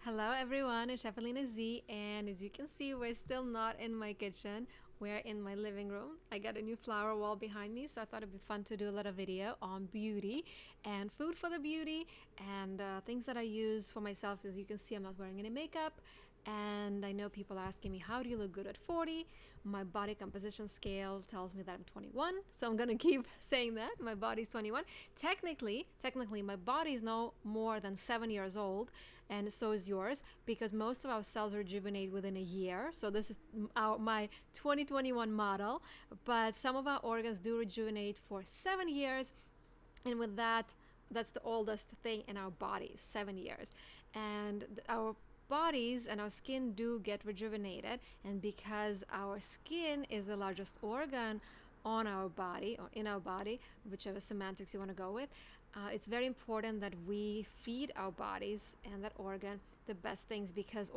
Hello everyone, it's Evelina Z, and as you can see, we're still not in my kitchen. We're in my living room. I got a new flower wall behind me, so I thought it'd be fun to do a little video on beauty and food for the beauty and things that I use for myself. As you can see, I'm not wearing any makeup, and I know people are asking me, how do you look good at 40? My body composition scale tells me that I'm 21, so I'm gonna keep saying that my body's 21. Technically my body is no more than 7 years old, and so is yours, because most of our cells rejuvenate within a year. So this is my 2021 model, but some of our organs do rejuvenate for 7 years, and with that's the oldest thing in our bodies, 7 years. And our bodies and our skin do get rejuvenated, and because our skin is the largest organ on our body or in our body, whichever semantics you want to go with, it's very important that we feed our bodies and that organ the best things, because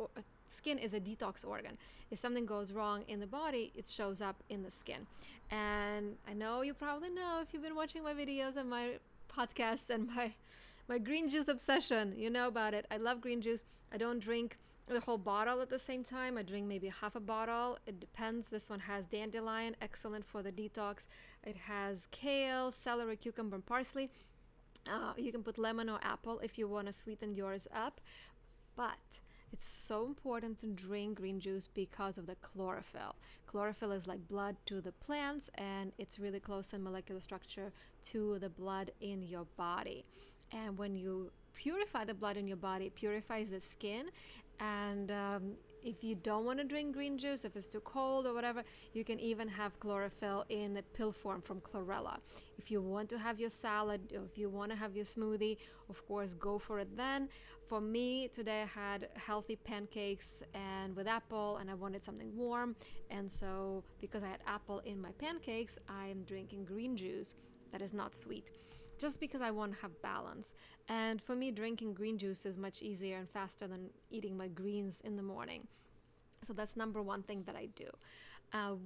skin is a detox organ. If something goes wrong in the body, it shows up in the skin. And I know you probably know, if you've been watching my videos and my podcasts and my green juice obsession, you know about it. I love green juice. I don't drink the whole bottle at the same time. I drink maybe half a bottle. It depends. This one has dandelion, excellent for the detox. It has kale, celery, cucumber, and parsley. You can put lemon or apple if you want to sweeten yours up. But it's so important to drink green juice because of the chlorophyll. Chlorophyll is like blood to the plants, and it's really close in molecular structure to the blood in your body. And when you purify the blood in your body, it purifies the skin. And if you don't want to drink green juice, if it's too cold or whatever, you can even have chlorophyll in the pill form from chlorella. If you want to have your salad, or if you want to have your smoothie, of course, go for it then. For me, today I had healthy pancakes and with apple, and I wanted something warm. And so because I had apple in my pancakes, I am drinking green juice that is not sweet, just because I want to have balance. And for me, drinking green juice is much easier and faster than eating my greens in the morning. So that's number one thing that I do.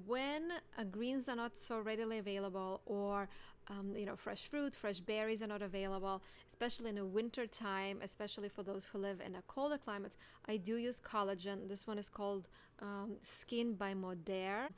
When greens are not so readily available, or fresh fruit, fresh berries are not available, especially in the winter time, especially for those who live in a colder climate, I do use collagen. This one is called Skin by Modere.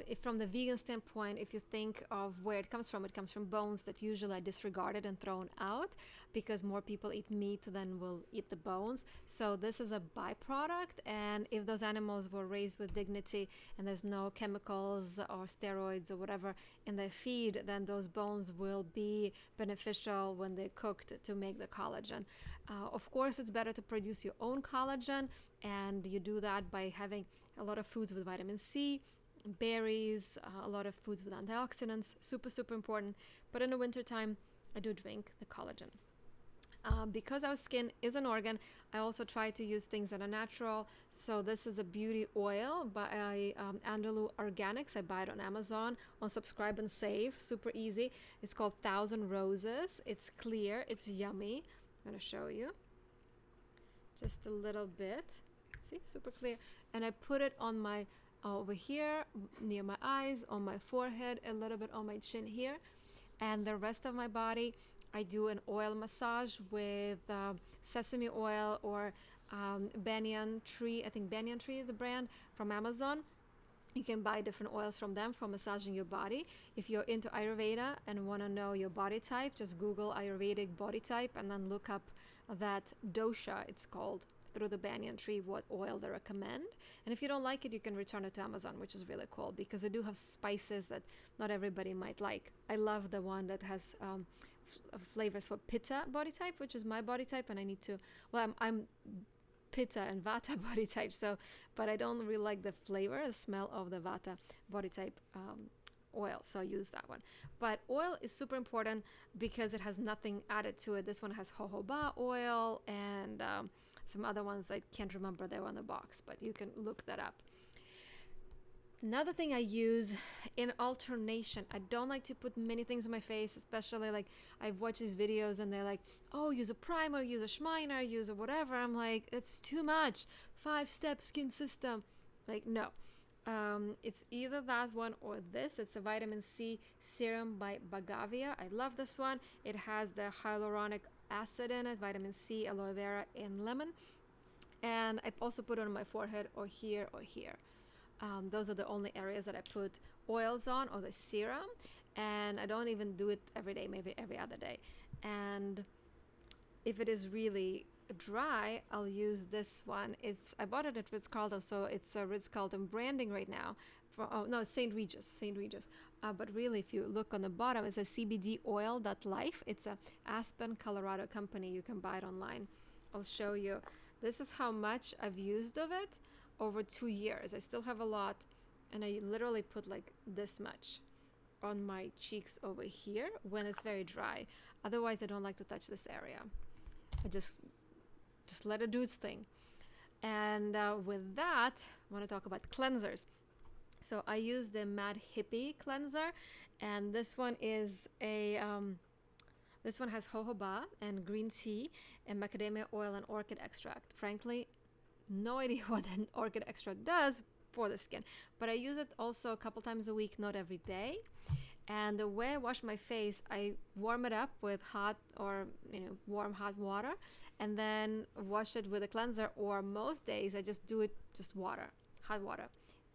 If from the vegan standpoint, if you think of where it comes from bones that usually are disregarded and thrown out, because more people eat meat than will eat the bones. So this is a byproduct, and if those animals were raised with dignity and there's no chemicals or steroids or whatever in their feed, then those bones will be beneficial when they're cooked to make the collagen. Of course, it's better to produce your own collagen, and you do that by having a lot of foods with vitamin C, berries, a lot of foods with antioxidants, super important. But in the wintertime, I do drink the collagen. Because our skin is an organ, I also try to use things that are natural. So this is a beauty oil by Andalou Organics. I buy it on Amazon on Subscribe and Save. Super easy. It's called 1,000 Roses. It's clear. It's yummy. I'm going to show you just a little bit. See, super clear. And I put it on my over here near my eyes, on my forehead, a little bit on my chin here, and the rest of my body. I do an oil massage with sesame oil or banyan tree. I think banyan tree is the brand from Amazon. You can buy different oils from them for massaging your body. If you're into Ayurveda and want to know your body type, just Google Ayurvedic body type and then look up that dosha, it's called, through the banyan tree, what oil they recommend. And if you don't like it, you can return it to Amazon, which is really cool, because they do have spices that not everybody might like. I love the one that has flavors for pitta body type, which is my body type, and I need to, I'm pitta and vata body type, so, but I don't really like the flavor, the smell of the vata body type oil, so I use that one. But oil is super important because it has nothing added to it. This one has jojoba oil and some other ones I can't remember, they were on the box, but you can look that up. Another thing I use in alternation, I don't like to put many things on my face, especially like I've watched these videos and they're like, oh, use a primer, use a Schminer, use a whatever. I'm like, it's too much. 5-step skin system. Like, no. It's either that one or this. It's a vitamin C serum by Bogavia. I love this one. It has the hyaluronic acid in it, vitamin C, aloe vera, and lemon. And I also put it on my forehead or here or here. Those are the only areas that I put oils on, or the serum. And I don't even do it every day, maybe every other day. And if it is really dry, I'll use this one. I bought it at Ritz-Carlton, so it's a Ritz-Carlton branding right now. St. Regis. But really, if you look on the bottom, it's a CBD oil.life. It's a Aspen, Colorado company. You can buy it online. I'll show you. This is how much I've used of it over 2 years. I still have a lot, and I literally put like this much on my cheeks over here when it's very dry. Otherwise, I don't like to touch this area. I just let it do its thing. And with that, I want to talk about cleansers. So I use the Mad Hippie cleanser, and this one is this one has jojoba and green tea and macadamia oil and orchid extract. Frankly, no idea what an orchid extract does for the skin, but I use it also a couple times a week, not every day. And the way I wash my face, I warm it up with hot or warm hot water, and then wash it with a cleanser. Or most days I just do it just water, hot water,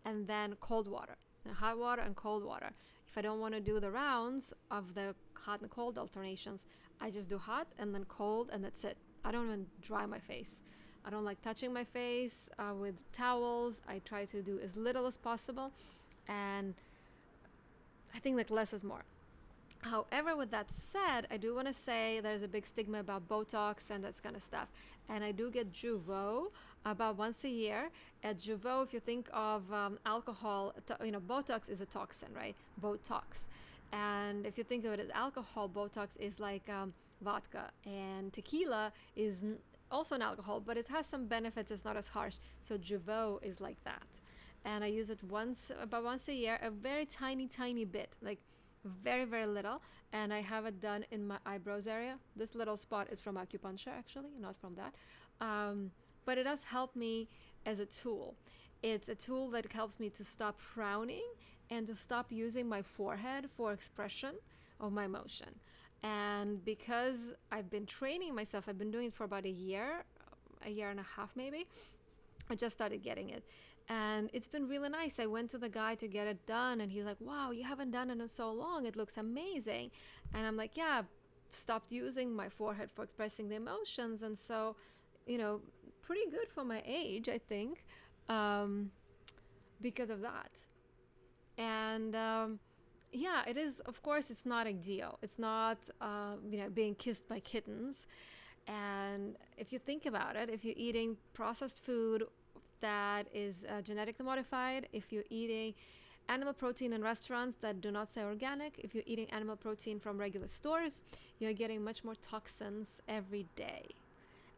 and then cold water, and hot water and cold water. If I don't want to do the rounds of the hot and cold alternations, I just do hot and then cold, and that's it. I don't even dry my face. I don't like touching my face with towels. I try to do as little as possible, and I think like less is more. However, with that said, I do want to say there's a big stigma about Botox and that kind of stuff. And I do get Jeuveau about once a year. At Jeuveau, if you think of alcohol, Botox is a toxin, right? Botox. And if you think of it as alcohol, Botox is like vodka. And tequila is also an alcohol, but it has some benefits. It's not as harsh. So Jeuveau is like that. And I use it about once a year, a very tiny bit, like very, very little. And I have it done in my eyebrows area. This little spot is from acupuncture, actually, not from that. But it does help me as a tool. It's a tool that helps me to stop frowning and to stop using my forehead for expression of my emotion. And because I've been training myself, I've been doing it for about a year and a half maybe. I just started getting it. And it's been really nice. I went to the guy to get it done, and he's like, wow, you haven't done it in so long. It looks amazing. And I'm like, yeah, stopped using my forehead for expressing the emotions. And so, pretty good for my age, I think, because of that. And yeah, it is, of course, it's not ideal. It's not, being kissed by kittens. And if you think about it, if you're eating processed food that is genetically modified, if you're eating animal protein in restaurants that do not say organic, if you're eating animal protein from regular stores, you're getting much more toxins every day.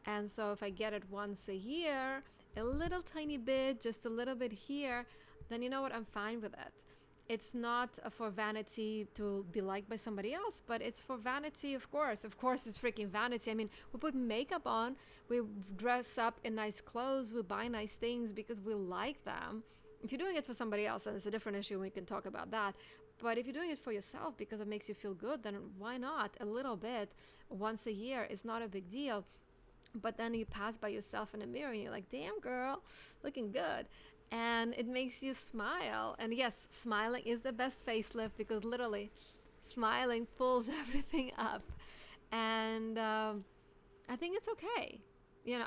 And so if I get it once a year, a little tiny bit, just a little bit here, then you know what, I'm fine with it. It's not for vanity to be liked by somebody else, but it's for vanity, of course. Of course, it's freaking vanity. I mean, we put makeup on, we dress up in nice clothes, we buy nice things because we like them. If you're doing it for somebody else, then it's a different issue. We can talk about that. But if you're doing it for yourself because it makes you feel good, then why not? A little bit once a year is not a big deal. But then you pass by yourself in the mirror and you're like, damn girl, looking good. And it makes you smile. And yes, smiling is the best facelift because literally smiling pulls everything up. And I think it's okay.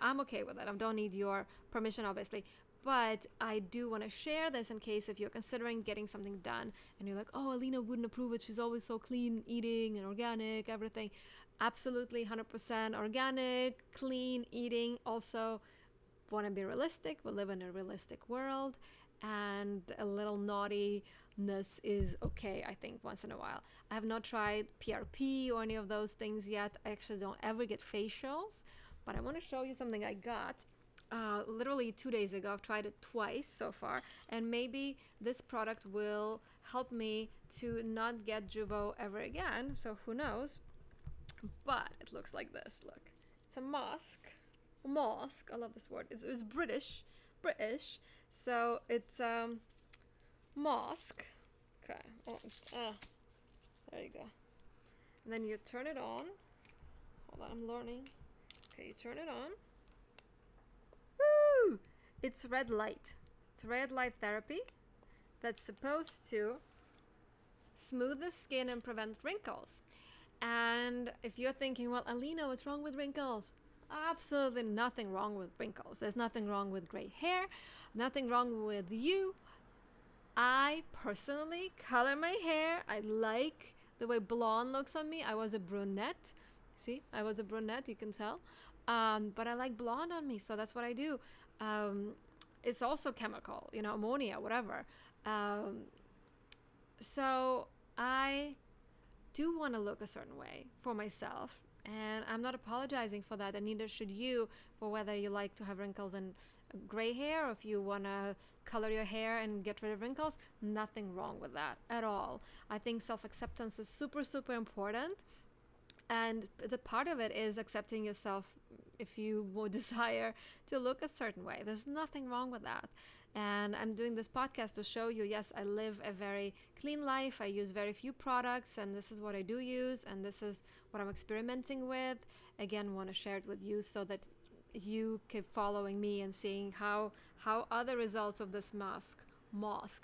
I'm okay with it. I don't need your permission, obviously. But I do want to share this in case if you're considering getting something done and you're like, oh, Alina wouldn't approve it. She's always so clean eating and organic, everything. Absolutely 100% organic, clean eating. Also, want to be realistic. We live in a realistic world, and a little naughtiness is okay, I think, once in a while. I have not tried PRP or any of those things yet. I actually don't ever get facials, but I want to show you something I got literally 2 days ago. I've tried it twice so far, and maybe this product will help me to not get Jeuveau ever again, so who knows. But it looks like this. Look, it's a mask. I love this word. It's British, so it's mask. Okay, there you go. And then you turn it on. Hold on, I'm learning. Okay, you turn it on. Woo! It's red light. It's red light therapy that's supposed to smooth the skin and prevent wrinkles. And if you're thinking, well, Alina, what's wrong with wrinkles? Absolutely nothing wrong with wrinkles. There's nothing wrong with gray hair, nothing wrong with you. I personally color my hair. I like the way blonde looks on me. I was a brunette. See, I was a brunette, you can tell. But I like blonde on me, so that's what I do. It's also chemical, ammonia, whatever. So I do want to look a certain way for myself, and I'm not apologizing for that, and neither should you, for whether you like to have wrinkles and gray hair, or if you want to color your hair and get rid of wrinkles. Nothing wrong with that at all. I think self-acceptance is super, super important, and the part of it is accepting yourself if you would desire to look a certain way. There's nothing wrong with that. And I'm doing this podcast to show you, yes, I live a very clean life. I use very few products, and this is what I do use, and this is what I'm experimenting with. Again, want to share it with you so that you keep following me and seeing how other results of this mask.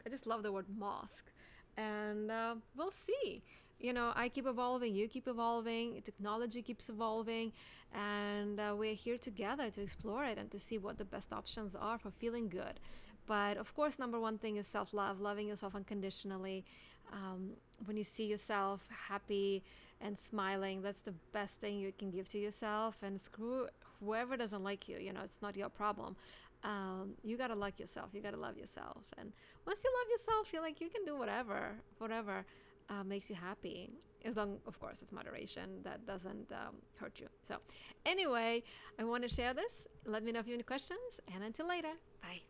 I just love the word mask. And we'll see. I keep evolving, you keep evolving, technology keeps evolving, and we're here together to explore it and to see what the best options are for feeling good. But of course, number one thing is self-love, loving yourself unconditionally. When you see yourself happy and smiling, that's the best thing you can give to yourself. And screw whoever doesn't like you, it's not your problem. You gotta like yourself, you gotta love yourself. And once you love yourself, you're like, you can do whatever makes you happy, as long, of course, it's moderation that doesn't hurt you. So anyway, I want to share this. Let me know if you have any questions, and until later, bye.